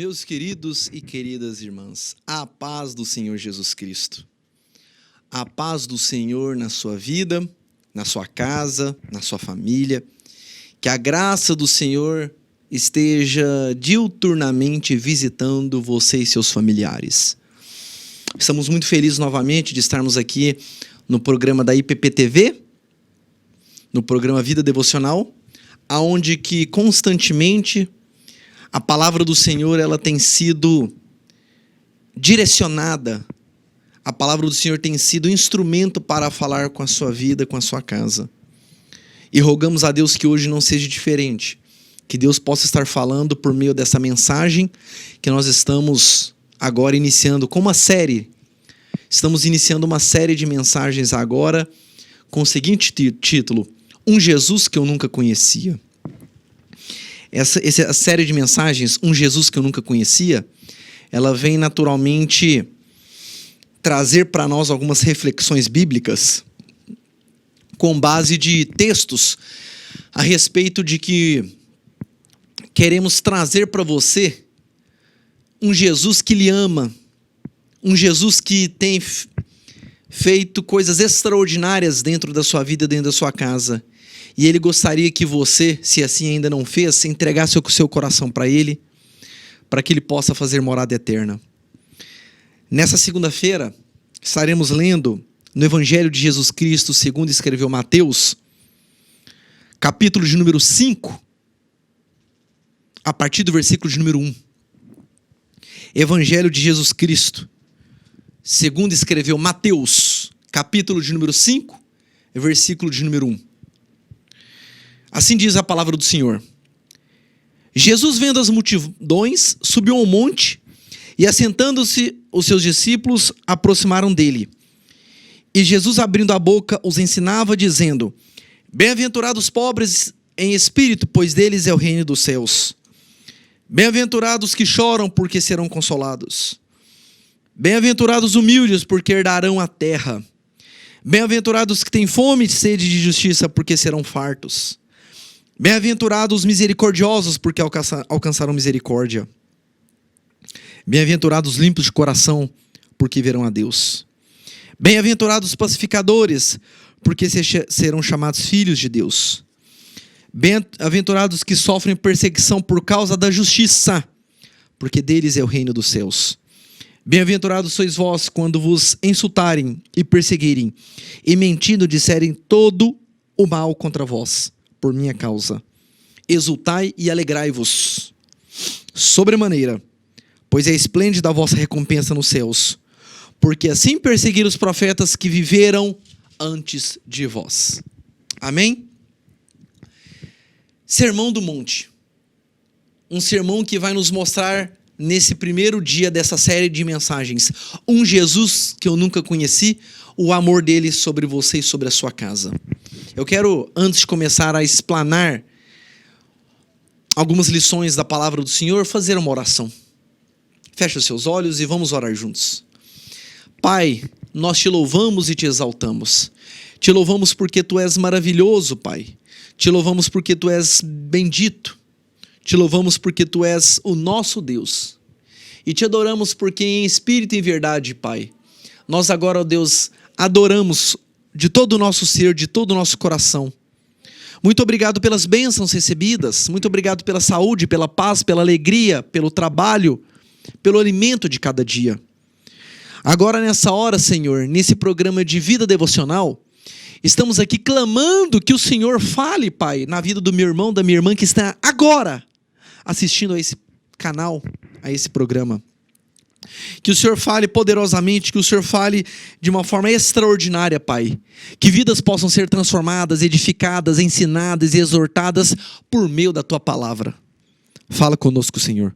Meus queridos e queridas irmãs, a paz do Senhor Jesus Cristo. A paz do Senhor na sua vida, na sua casa, na sua família. Que a graça do Senhor esteja diuturnamente visitando você e seus familiares. Estamos muito felizes novamente de estarmos aqui no programa da IPPTV, no programa Vida Devocional, aonde que constantemente a palavra do Senhor ela tem sido direcionada. A palavra do Senhor tem sido instrumento para falar com a sua vida, com a sua casa. E rogamos a Deus que hoje não seja diferente. Que Deus possa estar falando por meio dessa mensagem que nós estamos agora iniciando com uma série. Estamos iniciando uma série de mensagens agora com o seguinte título: Um Jesus que eu nunca conhecia. Essa série de mensagens, Um Jesus que eu nunca conhecia, ela vem naturalmente trazer para nós algumas reflexões bíblicas com base de textos a respeito de que queremos trazer para você um Jesus que lhe ama, um Jesus que tem feito coisas extraordinárias dentro da sua vida, dentro da sua casa. E Ele gostaria que você, se assim ainda não fez, entregasse o seu coração para Ele, para que Ele possa fazer morada eterna. Nessa segunda-feira, estaremos lendo no Evangelho de Jesus Cristo, segundo escreveu Mateus, capítulo de número 5, a partir do versículo de número 1. Evangelho de Jesus Cristo, segundo escreveu Mateus, capítulo de número 5, versículo de número 1. Assim diz a palavra do Senhor. Jesus, vendo as multidões, subiu ao monte e, assentando-se, os seus discípulos aproximaram dele. E Jesus, abrindo a boca, os ensinava, dizendo: Bem-aventurados os pobres em espírito, pois deles é o reino dos céus. Bem-aventurados que choram, porque serão consolados. Bem-aventurados os humildes, porque herdarão a terra. Bem-aventurados que têm fome e sede de justiça, porque serão fartos. Bem-aventurados os misericordiosos, porque alcançarão misericórdia. Bem-aventurados os limpos de coração, porque verão a Deus. Bem-aventurados os pacificadores, porque serão chamados filhos de Deus. Bem-aventurados que sofrem perseguição por causa da justiça, porque deles é o reino dos céus. Bem-aventurados sois vós quando vos insultarem e perseguirem, e mentindo disserem todo o mal contra vós, por minha causa. Exultai e alegrai-vos sobremaneira, pois é esplêndida a vossa recompensa nos céus, porque assim perseguiram os profetas que viveram antes de vós. Amém? Sermão do Monte. Um sermão que vai nos mostrar nesse primeiro dia dessa série de mensagens um Jesus que eu nunca conheci, o amor dele sobre você e sobre a sua casa. Eu quero, antes de começar a explanar algumas lições da palavra do Senhor, fazer uma oração. Feche os seus olhos e vamos orar juntos. Pai, nós te louvamos e te exaltamos. Te louvamos porque tu és maravilhoso, Pai. Te louvamos porque tu és bendito. Te louvamos porque tu és o nosso Deus. E te adoramos porque em espírito e em verdade, Pai, nós agora, ó Deus, adoramos de todo o nosso ser, de todo o nosso coração. Muito obrigado pelas bênçãos recebidas. Muito obrigado pela saúde, pela paz, pela alegria, pelo trabalho, pelo alimento de cada dia. Agora nessa hora, Senhor, nesse programa de vida devocional, estamos aqui clamando que o Senhor fale, Pai, na vida do meu irmão, da minha irmã que está agora assistindo a esse canal, a esse programa. Que o Senhor fale poderosamente, que o Senhor fale de uma forma extraordinária, Pai. Que vidas possam ser transformadas, edificadas, ensinadas e exortadas por meio da Tua palavra. Fala conosco, Senhor.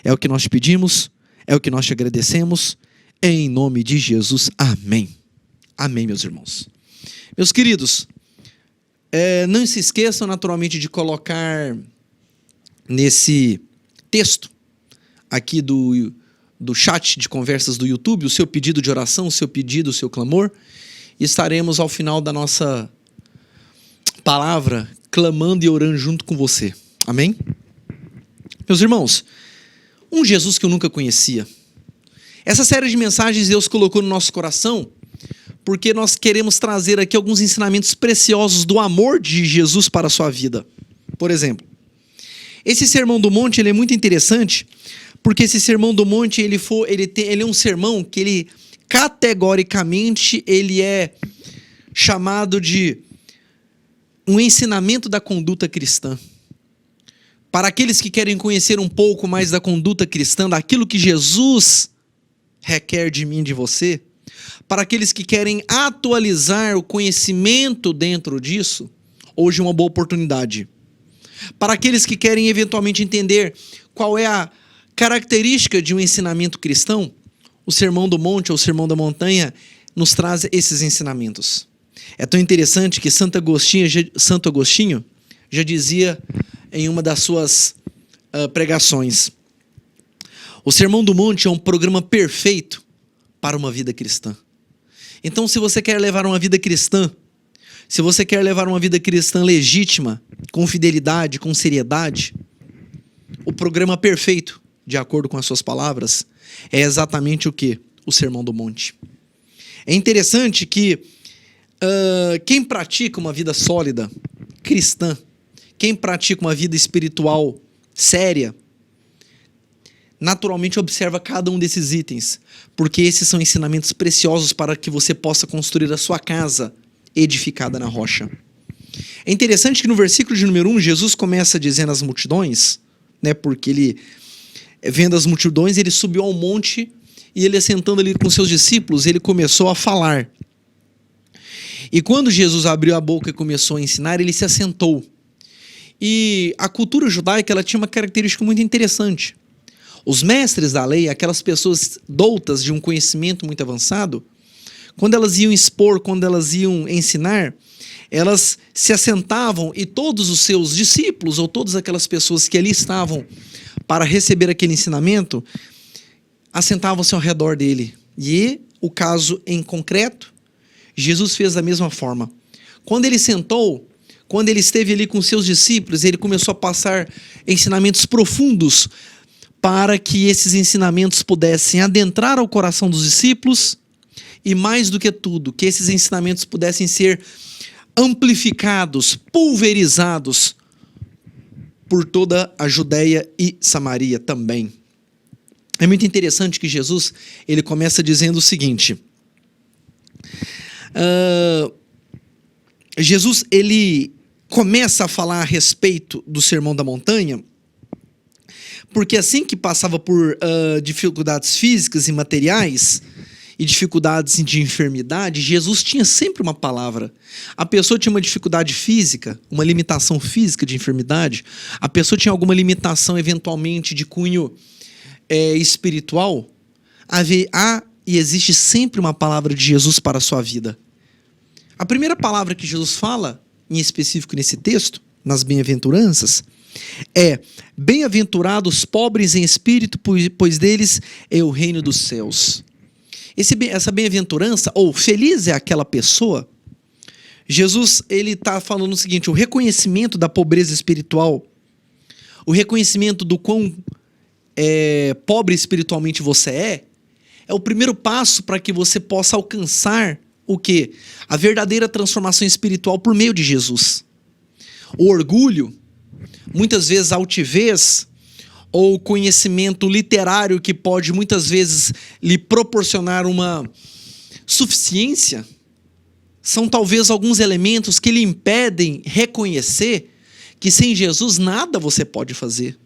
É o que nós te pedimos, é o que nós te agradecemos. Em nome de Jesus, amém. Amém, meus irmãos. Meus queridos, não se esqueçam naturalmente de colocar nesse texto aqui do chat de conversas do YouTube o seu pedido de oração, o seu pedido, o seu clamor. E estaremos ao final da nossa palavra clamando e orando junto com você. Amém? Meus irmãos, Um Jesus que eu nunca conhecia. Essa série de mensagens Deus colocou no nosso coração porque nós queremos trazer aqui alguns ensinamentos preciosos do amor de Jesus para a sua vida. Por exemplo, esse Sermão do Monte ele é muito interessante porque esse Sermão do Monte ele é um sermão que ele categoricamente ele é chamado de um ensinamento da conduta cristã. Para aqueles que querem conhecer um pouco mais da conduta cristã, daquilo que Jesus requer de mim e de você, para aqueles que querem atualizar o conhecimento dentro disso, hoje é uma boa oportunidade. Para aqueles que querem eventualmente entender qual é a característica de um ensinamento cristão, o Sermão do Monte ou o Sermão da Montanha nos traz esses ensinamentos. É tão interessante que Santo Agostinho já dizia em uma das suas pregações: o Sermão do Monte é um programa perfeito para uma vida cristã. Então, se você quer levar uma vida cristã, se você quer levar uma vida cristã legítima, com fidelidade, com seriedade, o programa perfeito, de acordo com as suas palavras, é exatamente o quê? O Sermão do Monte. É interessante que quem pratica uma vida sólida, cristã, quem pratica uma vida espiritual séria, naturalmente observa cada um desses itens, porque esses são ensinamentos preciosos para que você possa construir a sua casa edificada na rocha. É interessante que no versículo de número 1, Jesus começa dizendo às multidões, né, porque ele, vendo as multidões, ele subiu ao monte e ele, assentando ali com seus discípulos, ele começou a falar. E quando Jesus abriu a boca e começou a ensinar, ele se assentou. E a cultura judaica ela tinha uma característica muito interessante. Os mestres da lei, aquelas pessoas doutas de um conhecimento muito avançado, quando elas iam expor, quando elas iam ensinar, elas se assentavam e todos os seus discípulos ou todas aquelas pessoas que ali estavam para receber aquele ensinamento, assentavam-se ao redor dele. E o caso em concreto, Jesus fez da mesma forma. Quando ele sentou, quando ele esteve ali com seus discípulos, ele começou a passar ensinamentos profundos para que esses ensinamentos pudessem adentrar ao coração dos discípulos e, mais do que tudo, que esses ensinamentos pudessem ser amplificados, pulverizados por toda a Judéia e Samaria também. É muito interessante que Jesus ele começa dizendo o seguinte: Jesus ele começa a falar a respeito do Sermão da Montanha, porque assim que passava por dificuldades físicas e materiais e dificuldades de enfermidade, Jesus tinha sempre uma palavra. A pessoa tinha uma dificuldade física, uma limitação física de enfermidade, a pessoa tinha alguma limitação eventualmente de cunho espiritual, há e existe sempre uma palavra de Jesus para a sua vida. A primeira palavra que Jesus fala, em específico nesse texto, nas bem-aventuranças, é: bem-aventurados pobres em espírito, pois deles é o reino dos céus. Essa bem-aventurança, ou feliz é aquela pessoa, Jesus ele está falando o seguinte: o reconhecimento da pobreza espiritual, o reconhecimento do quão pobre espiritualmente você é o primeiro passo para que você possa alcançar o quê? A verdadeira transformação espiritual por meio de Jesus. O orgulho, muitas vezes a altivez, ou conhecimento literário que pode muitas vezes lhe proporcionar uma suficiência, são talvez alguns elementos que lhe impedem reconhecer que sem Jesus nada você pode fazer.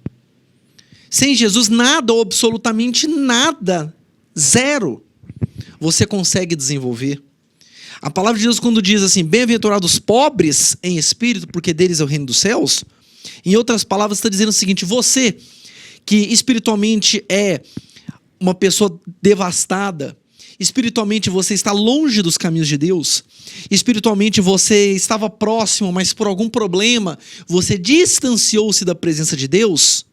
Sem Jesus nada, ou absolutamente nada, zero, você consegue desenvolver. A palavra de Deus quando diz assim: bem-aventurados pobres em espírito, porque deles é o reino dos céus, em outras palavras está dizendo o seguinte: você que espiritualmente é uma pessoa devastada, espiritualmente você está longe dos caminhos de Deus, espiritualmente você estava próximo, mas por algum problema você distanciou-se da presença de Deus.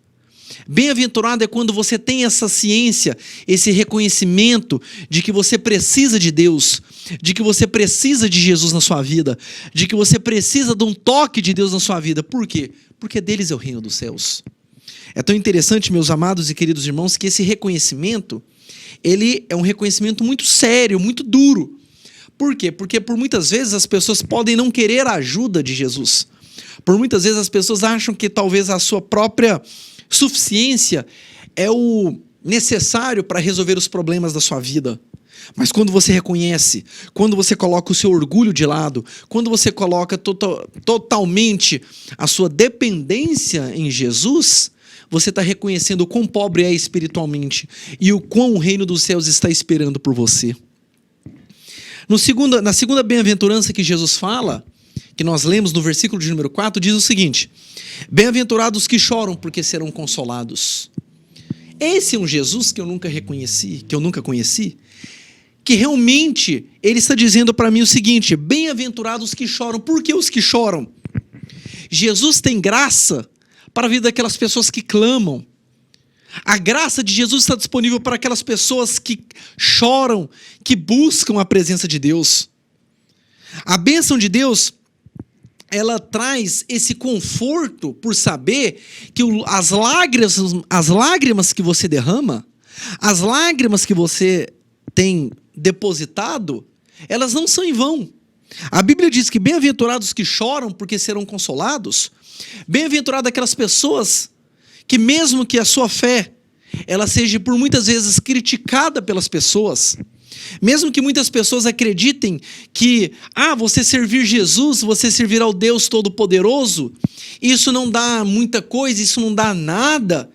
Bem-aventurado é quando você tem essa ciência, esse reconhecimento de que você precisa de Deus, de que você precisa de Jesus na sua vida, de que você precisa de um toque de Deus na sua vida. Por quê? Porque deles é o reino dos céus. É tão interessante, meus amados e queridos irmãos, que esse reconhecimento, ele é um reconhecimento muito sério, muito duro. Por quê? Porque por muitas vezes as pessoas podem não querer a ajuda de Jesus. Por muitas vezes as pessoas acham que talvez a sua própria suficiência é o necessário para resolver os problemas da sua vida. Mas quando você reconhece, quando você coloca o seu orgulho de lado, quando você coloca totalmente a sua dependência em Jesus, você está reconhecendo o quão pobre é espiritualmente e o quão o reino dos céus está esperando por você. Na segunda bem-aventurança que Jesus fala, que nós lemos no versículo de número 4, diz o seguinte: bem-aventurados que choram, porque serão consolados. Esse é um Jesus que eu nunca reconheci, que eu nunca conheci, que realmente ele está dizendo para mim o seguinte: bem-aventurados que choram. Por que os que choram? Jesus tem graça para a vida daquelas pessoas que clamam. A graça de Jesus está disponível para aquelas pessoas que choram, que buscam a presença de Deus. A bênção de Deus, ela traz esse conforto por saber que as lágrimas que você derrama, as lágrimas que você tem depositado, elas não são em vão. A Bíblia diz que bem-aventurados que choram, porque serão consolados. Bem-aventurado aquelas pessoas que, mesmo que a sua fé ela seja por muitas vezes criticada pelas pessoas, mesmo que muitas pessoas acreditem que você servir Jesus, você servir ao Deus Todo-Poderoso, isso não dá muita coisa, isso não dá nada,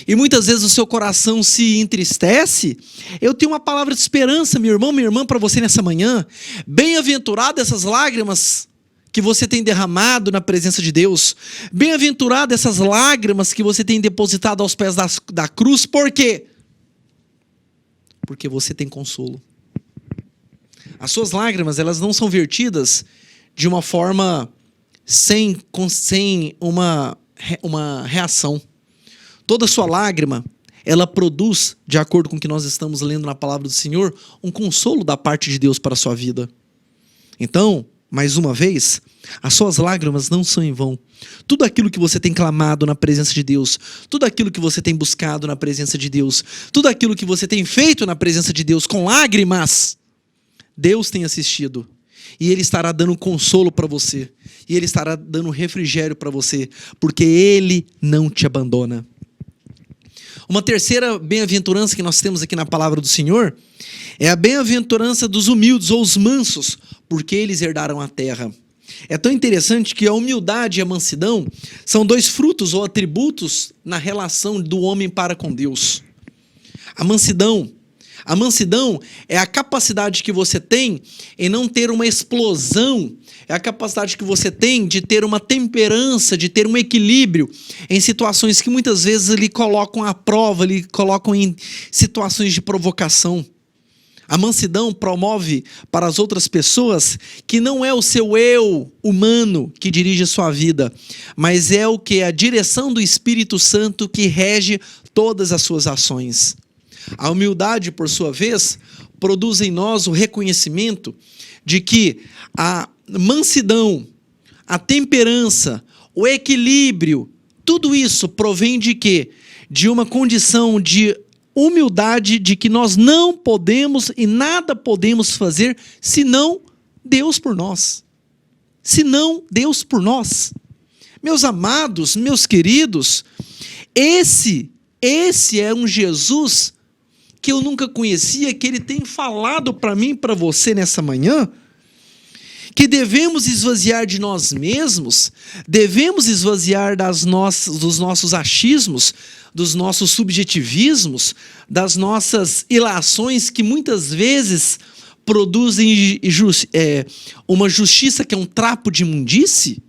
e muitas vezes o seu coração se entristece, eu tenho uma palavra de esperança, meu irmão, minha irmã, para você nessa manhã. Bem-aventurado essas lágrimas que você tem derramado na presença de Deus. Bem-aventurado essas lágrimas que você tem depositado aos pés da cruz. Por quê? Porque você tem consolo. As suas lágrimas, elas não são vertidas de uma forma sem uma reação. Toda sua lágrima, ela produz, de acordo com o que nós estamos lendo na palavra do Senhor, um consolo da parte de Deus para a sua vida. Então, mais uma vez, as suas lágrimas não são em vão. Tudo aquilo que você tem clamado na presença de Deus, tudo aquilo que você tem buscado na presença de Deus, tudo aquilo que você tem feito na presença de Deus com lágrimas, Deus tem assistido. E Ele estará dando consolo para você. E Ele estará dando refrigério para você, porque Ele não te abandona. Uma terceira bem-aventurança que nós temos aqui na palavra do Senhor é a bem-aventurança dos humildes ou os mansos, porque eles herdarão a terra. É tão interessante que a humildade e a mansidão são dois frutos ou atributos na relação do homem para com Deus. A mansidão é a capacidade que você tem em não ter uma explosão, é a capacidade que você tem de ter uma temperança, de ter um equilíbrio em situações que muitas vezes lhe colocam à prova, lhe colocam em situações de provocação. A mansidão promove para as outras pessoas que não é o seu eu humano que dirige a sua vida, mas é o que? A direção do Espírito Santo que rege todas as suas ações. A humildade, por sua vez, produz em nós o reconhecimento de que a mansidão, a temperança, o equilíbrio, tudo isso provém de quê? De uma condição de humildade, de que nós não podemos e nada podemos fazer senão Deus por nós. Senão Deus por nós. Meus amados, meus queridos, esse é um Jesus que eu nunca conhecia, que Ele tem falado para mim e para você nessa manhã, que devemos esvaziar de nós mesmos, devemos esvaziar dos nossos achismos, dos nossos subjetivismos, das nossas ilações que muitas vezes produzem uma justiça que é um trapo de imundície,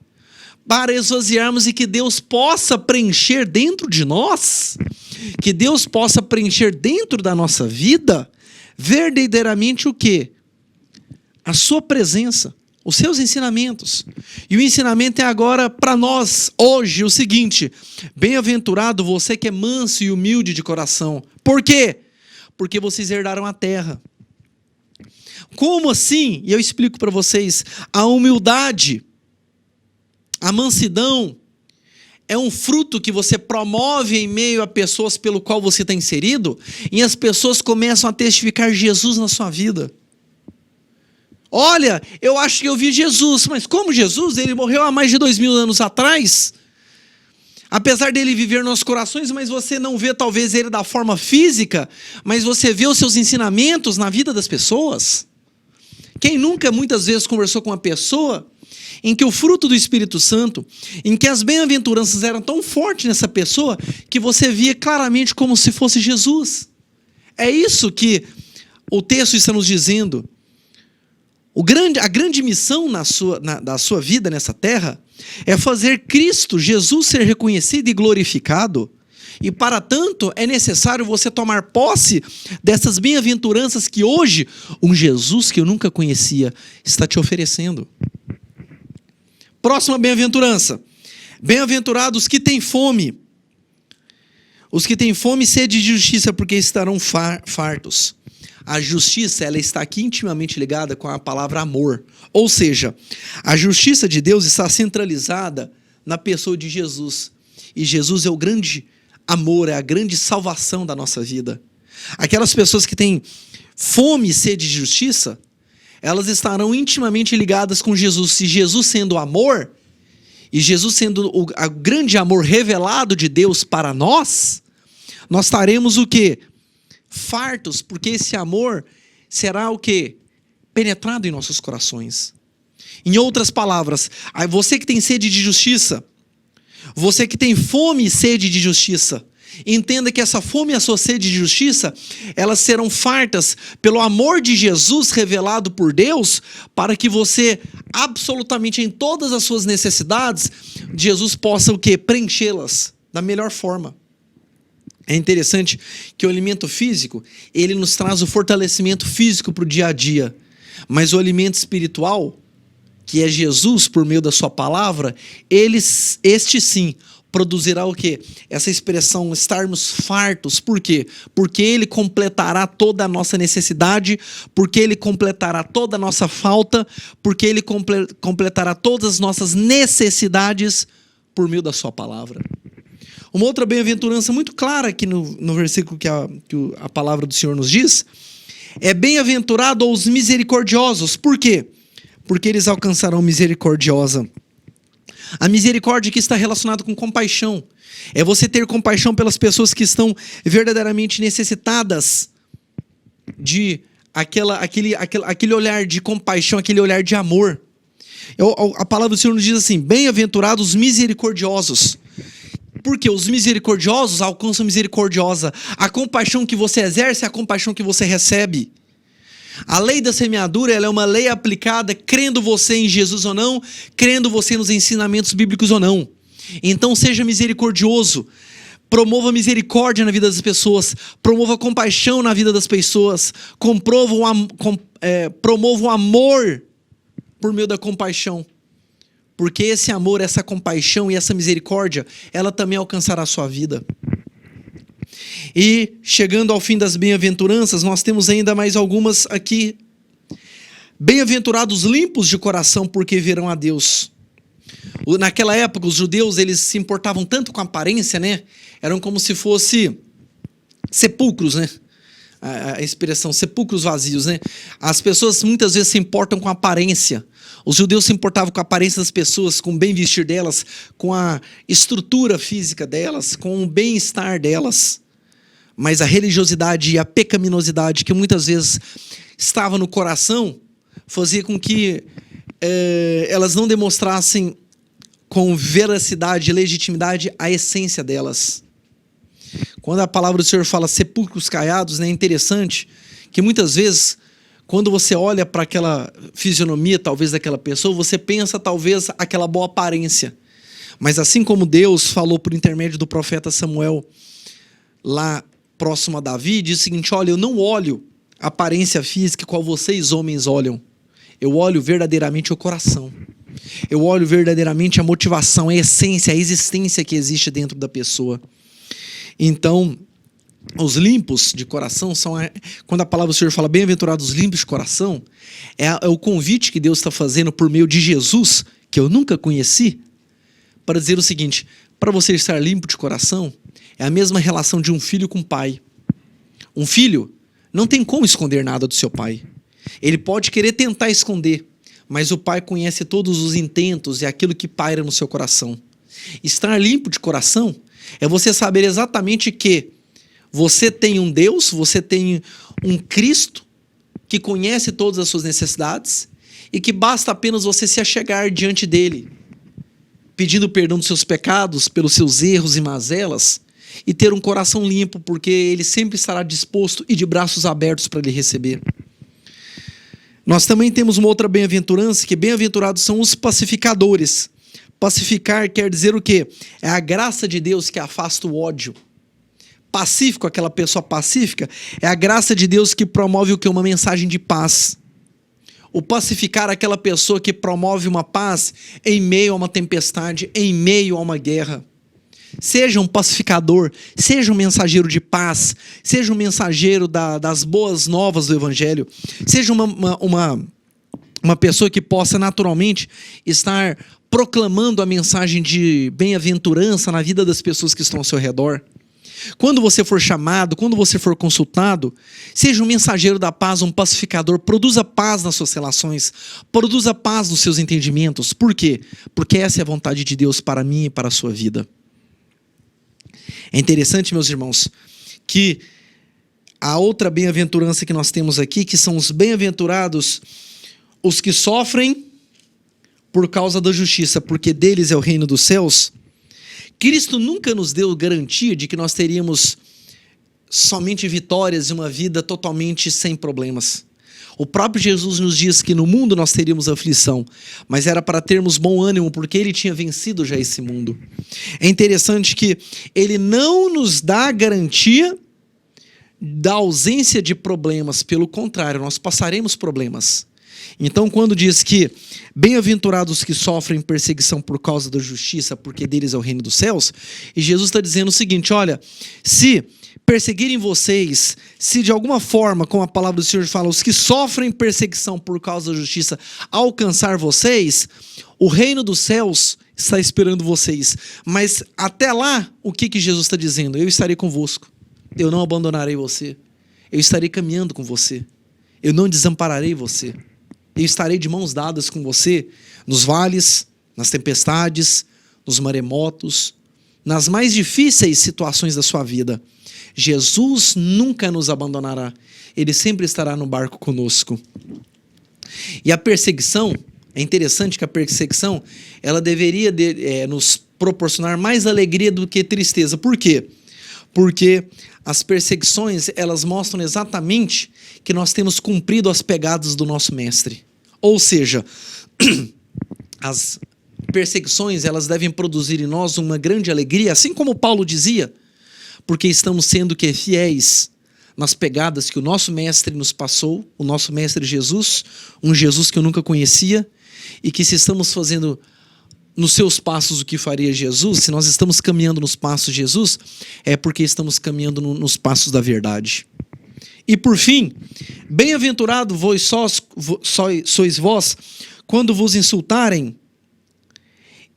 para esvaziarmos e que Deus possa preencher dentro de nós, que Deus possa preencher dentro da nossa vida, verdadeiramente o quê? A sua presença, os seus ensinamentos. E o ensinamento é agora para nós, hoje, o seguinte: bem-aventurado você que é manso e humilde de coração. Por quê? Porque vocês herdaram a terra. Como assim? E eu explico para vocês. A humildade, a mansidão, é um fruto que você promove em meio a pessoas pelo qual você está inserido, e as pessoas começam a testificar Jesus na sua vida. Olha, eu acho que eu vi Jesus, mas como Jesus? Ele morreu há mais de 2000 anos atrás. Apesar dele viver nos nossos corações, mas você não vê talvez ele da forma física, mas você vê os seus ensinamentos na vida das pessoas. Quem nunca muitas vezes conversou com uma pessoa em que o fruto do Espírito Santo, em que as bem-aventuranças eram tão fortes nessa pessoa, que você via claramente como se fosse Jesus. É isso que o texto está nos dizendo. A grande missão da sua vida nessa terra é fazer Cristo, Jesus, ser reconhecido e glorificado. E para tanto é necessário você tomar posse dessas bem-aventuranças que hoje um Jesus que eu nunca conhecia está te oferecendo. Próxima bem-aventurança. Bem-aventurados que têm fome. Os que têm fome e sede de justiça, porque estarão fartos. A justiça, ela está aqui intimamente ligada com a palavra amor. Ou seja, a justiça de Deus está centralizada na pessoa de Jesus. E Jesus é o grande amor, é a grande salvação da nossa vida. Aquelas pessoas que têm fome e sede de justiça, elas estarão intimamente ligadas com Jesus. Se Jesus sendo amor, e Jesus sendo o grande amor revelado de Deus para nós estaremos o quê? Fartos, porque esse amor será o quê? Penetrado em nossos corações. Em outras palavras, você que tem sede de justiça, você que tem fome e sede de justiça, entenda que essa fome e a sua sede de justiça, elas serão fartas pelo amor de Jesus revelado por Deus, para que você, absolutamente em todas as suas necessidades, Jesus possa o quê? Preenchê-las da melhor forma. É interessante que o alimento físico, ele nos traz o fortalecimento físico para o dia a dia. Mas o alimento espiritual, que é Jesus por meio da sua palavra, este sim produzirá o quê? Essa expressão, estarmos fartos. Por quê? Porque ele completará toda a nossa necessidade, porque ele completará toda a nossa falta, porque ele completará todas as nossas necessidades por meio da sua palavra. Uma outra bem-aventurança muito clara aqui no versículo que a palavra do Senhor nos diz, é bem-aventurado os misericordiosos. Por quê? Porque eles alcançarão misericordiosa. A misericórdia que está relacionada com compaixão. É você ter compaixão pelas pessoas que estão verdadeiramente necessitadas de aquele olhar de compaixão, aquele olhar de amor. A palavra do Senhor nos diz assim, bem-aventurados os misericordiosos. Porque os misericordiosos alcançam misericordiosa. A compaixão que você exerce é a compaixão que você recebe. A lei da semeadura, ela é uma lei aplicada crendo você em Jesus ou não, crendo você nos ensinamentos bíblicos ou não. Então seja misericordioso. Promova misericórdia na vida das pessoas. Promova compaixão na vida das pessoas. Promova o amor por meio da compaixão. Porque esse amor, essa compaixão e essa misericórdia, ela também alcançará a sua vida. E chegando ao fim das bem-aventuranças, nós temos ainda mais algumas aqui. Bem-aventurados limpos de coração, porque verão a Deus. Naquela época, os judeus, eles se importavam tanto com a aparência, né? Eram como se fosse sepulcros, né? A expressão, sepulcros vazios, né? As pessoas muitas vezes se importam com a aparência. Os judeus se importavam com a aparência das pessoas, com o bem vestir delas, com a estrutura física delas, com o bem-estar delas. Mas a religiosidade e a pecaminosidade que muitas vezes estava no coração fazia com que elas não demonstrassem com veracidade e legitimidade a essência delas. Quando a palavra do Senhor fala sepulcros caiados, né, é interessante que muitas vezes, quando você olha para aquela fisionomia, talvez, daquela pessoa, você pensa, talvez, aquela boa aparência. Mas assim como Deus falou por intermédio do profeta Samuel, lá próximo a Davi, diz o seguinte, olha, eu não olho a aparência física qual vocês homens olham. Eu olho verdadeiramente o coração. Eu olho verdadeiramente a motivação, a essência, a existência que existe dentro da pessoa. Então, os limpos de coração são... Quando a palavra do Senhor fala bem-aventurados limpos de coração, é o convite que Deus está fazendo por meio de Jesus, que eu nunca conheci, para dizer o seguinte, para você estar limpo de coração, é a mesma relação de um filho com o pai. Um filho não tem como esconder nada do seu pai. Ele pode querer tentar esconder, mas o pai conhece todos os intentos e aquilo que paira no seu coração. Estar limpo de coração é você saber exatamente que você tem um Deus, você tem um Cristo que conhece todas as suas necessidades e que basta apenas você se achegar diante dele, pedindo perdão dos seus pecados, pelos seus erros e mazelas, e ter um coração limpo, porque ele sempre estará disposto e de braços abertos para lhe receber. Nós também temos uma outra bem-aventurança, que bem-aventurados são os pacificadores. Pacificar quer dizer o quê? É a graça de Deus que afasta o ódio. Pacífico, aquela pessoa pacífica, é a graça de Deus que promove o quê? Uma mensagem de paz. O pacificar é aquela pessoa que promove uma paz em meio a uma tempestade, em meio a uma guerra. Seja um pacificador, seja um mensageiro de paz, seja um mensageiro das boas novas do Evangelho, seja uma pessoa que possa naturalmente estar proclamando a mensagem de bem-aventurança na vida das pessoas que estão ao seu redor. Quando você for chamado, quando você for consultado, seja um mensageiro da paz, um pacificador, produza paz nas suas relações, produza paz nos seus entendimentos. Por quê? Porque essa é a vontade de Deus para mim e para a sua vida. É interessante, meus irmãos, que a outra bem-aventurança que nós temos aqui, que são os bem-aventurados, os que sofrem por causa da justiça, porque deles é o reino dos céus. Cristo nunca nos deu garantia de que nós teríamos somente vitórias e uma vida totalmente sem problemas. O próprio Jesus nos diz que no mundo nós teríamos aflição, mas era para termos bom ânimo, porque ele tinha vencido já esse mundo. É interessante que ele não nos dá garantia da ausência de problemas, pelo contrário, nós passaremos problemas. Então, quando diz que bem-aventurados que sofrem perseguição por causa da justiça, porque deles é o reino dos céus, e Jesus está dizendo o seguinte: olha, se perseguirem vocês, se de alguma forma, como a palavra do Senhor fala, os que sofrem perseguição por causa da justiça alcançar vocês, o reino dos céus está esperando vocês. Mas até lá, o que Jesus está dizendo? Eu estarei convosco, eu não abandonarei você, eu estarei caminhando com você, eu não desampararei você. Eu estarei de mãos dadas com você nos vales, nas tempestades, nos maremotos, nas mais difíceis situações da sua vida. Jesus nunca nos abandonará. Ele sempre estará no barco conosco. E a perseguição, é interessante que a perseguição, ela deveria nos proporcionar mais alegria do que tristeza. Por quê? Porque as perseguições, elas mostram exatamente que nós temos cumprido as pegadas do nosso mestre. Ou seja, as perseguições, elas devem produzir em nós uma grande alegria, assim como Paulo dizia, porque estamos sendo fiéis nas pegadas que o nosso mestre nos passou, o nosso mestre Jesus, um Jesus que eu nunca conhecia, e que se estamos fazendo nos seus passos o que faria Jesus, se nós estamos caminhando nos passos de Jesus, é porque estamos caminhando nos passos da verdade. E por fim, bem-aventurado sois vós, quando vos insultarem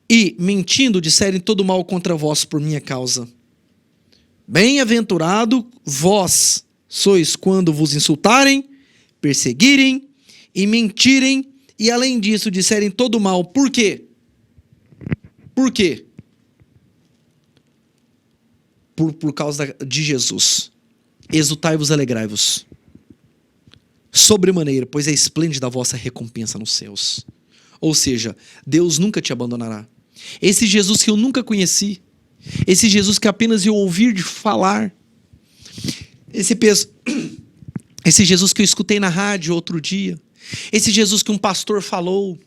e, mentindo, disserem todo mal contra vós por minha causa. Bem-aventurado vós sois quando vos insultarem, perseguirem e mentirem, e além disso disserem todo mal. Por quê? Por quê? Por causa de Jesus. Exultai-vos, alegrai-vos, sobremaneira, pois é esplêndida a vossa recompensa nos céus. Ou seja, Deus nunca te abandonará. Esse Jesus que eu nunca conheci, esse Jesus que apenas eu ouvi de falar, esse Jesus que eu escutei na rádio outro dia, esse Jesus que um pastor falou,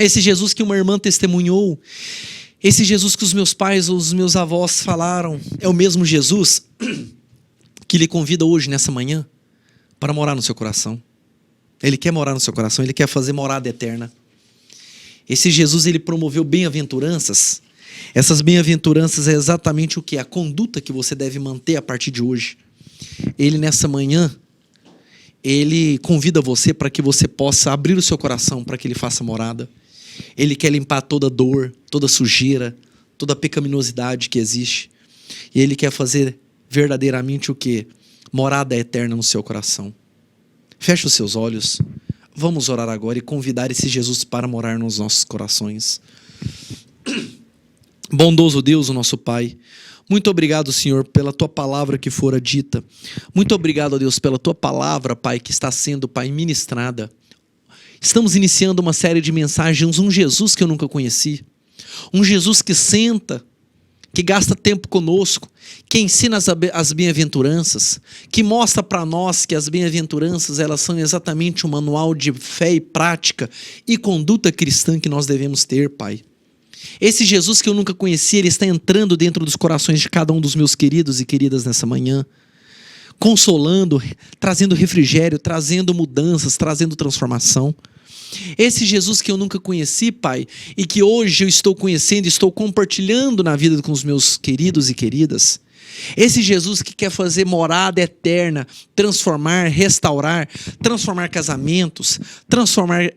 esse Jesus que uma irmã testemunhou, esse Jesus que os meus pais ou os meus avós falaram, é o mesmo Jesus que lhe convida hoje, nessa manhã, para morar no seu coração. Ele quer morar no seu coração, ele quer fazer morada eterna. Esse Jesus, ele promoveu bem-aventuranças. Essas bem-aventuranças é exatamente o que? A conduta que você deve manter a partir de hoje. Ele, nessa manhã, ele convida você para que você possa abrir o seu coração para que ele faça morada. Ele quer limpar toda dor, toda sujeira, toda pecaminosidade que existe. E Ele quer fazer verdadeiramente o quê? Morada eterna no seu coração. Feche os seus olhos. Vamos orar agora e convidar esse Jesus para morar nos nossos corações. Bondoso Deus, o nosso Pai, muito obrigado, Senhor, pela Tua palavra que fora dita. Muito obrigado, Deus, pela Tua palavra, Pai, que está sendo, Pai, ministrada. Estamos iniciando uma série de mensagens, um Jesus que eu nunca conheci. Um Jesus que senta, que gasta tempo conosco, que ensina as bem-aventuranças, que mostra para nós que as bem-aventuranças, elas são exatamente um manual de fé e prática e conduta cristã que nós devemos ter, Pai. Esse Jesus que eu nunca conheci, ele está entrando dentro dos corações de cada um dos meus queridos e queridas nessa manhã, consolando, trazendo refrigério, trazendo mudanças, trazendo transformação. Esse Jesus que eu nunca conheci, Pai, e que hoje eu estou conhecendo, estou compartilhando na vida com os meus queridos e queridas. Esse Jesus que quer fazer morada eterna, transformar, restaurar, transformar casamentos, transformar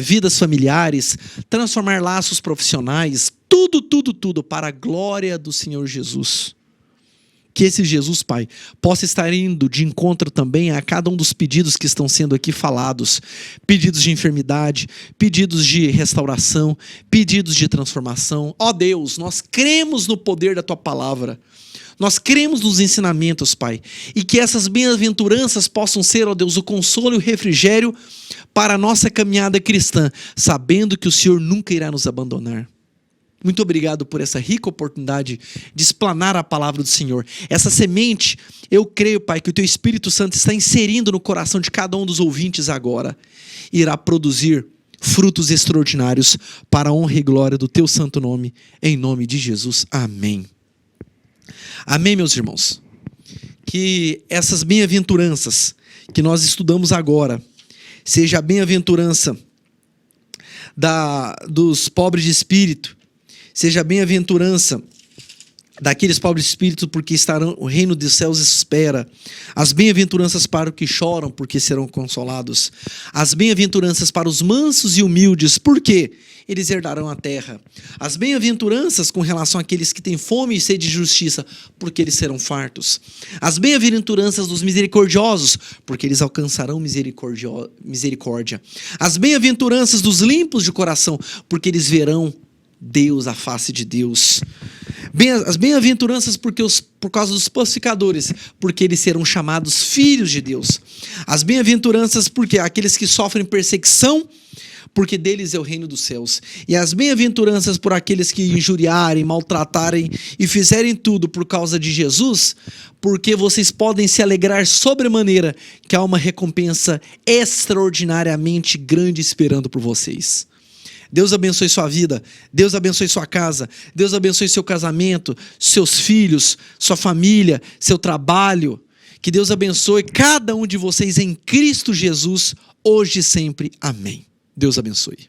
vidas familiares, transformar laços profissionais, tudo para a glória do Senhor Jesus. Que esse Jesus, Pai, possa estar indo de encontro também a cada um dos pedidos que estão sendo aqui falados. Pedidos de enfermidade, pedidos de restauração, pedidos de transformação. Ó Deus, nós cremos no poder da Tua palavra. Nós cremos nos ensinamentos, Pai. E que essas bem-aventuranças possam ser, ó Deus, o consolo e o refrigério para a nossa caminhada cristã, sabendo que o Senhor nunca irá nos abandonar. Muito obrigado por essa rica oportunidade de explanar a palavra do Senhor. Essa semente, eu creio, Pai, que o Teu Espírito Santo está inserindo no coração de cada um dos ouvintes agora. Irá produzir frutos extraordinários para a honra e glória do Teu santo nome. Em nome de Jesus. Amém. Amém, meus irmãos. Que essas bem-aventuranças que nós estudamos agora, seja a bem-aventurança dos pobres de espírito, seja a bem-aventurança daqueles pobres de espírito, porque estarão, o reino dos céus espera. As bem-aventuranças para os que choram, porque serão consolados. As bem-aventuranças para os mansos e humildes, porque eles herdarão a terra. As bem-aventuranças com relação àqueles que têm fome e sede de justiça, porque eles serão fartos. As bem-aventuranças dos misericordiosos, porque eles alcançarão misericórdia. As bem-aventuranças dos limpos de coração, porque eles verão Deus, a face de Deus. As bem-aventuranças por causa dos pacificadores, porque eles serão chamados filhos de Deus. As bem-aventuranças porque aqueles que sofrem perseguição, porque deles é o reino dos céus. E as bem-aventuranças por aqueles que injuriarem, maltratarem e fizerem tudo por causa de Jesus, porque vocês podem se alegrar sobremaneira que há uma recompensa extraordinariamente grande esperando por vocês. Deus abençoe sua vida, Deus abençoe sua casa, Deus abençoe seu casamento, seus filhos, sua família, seu trabalho. Que Deus abençoe cada um de vocês em Cristo Jesus, hoje e sempre. Amém. Deus abençoe.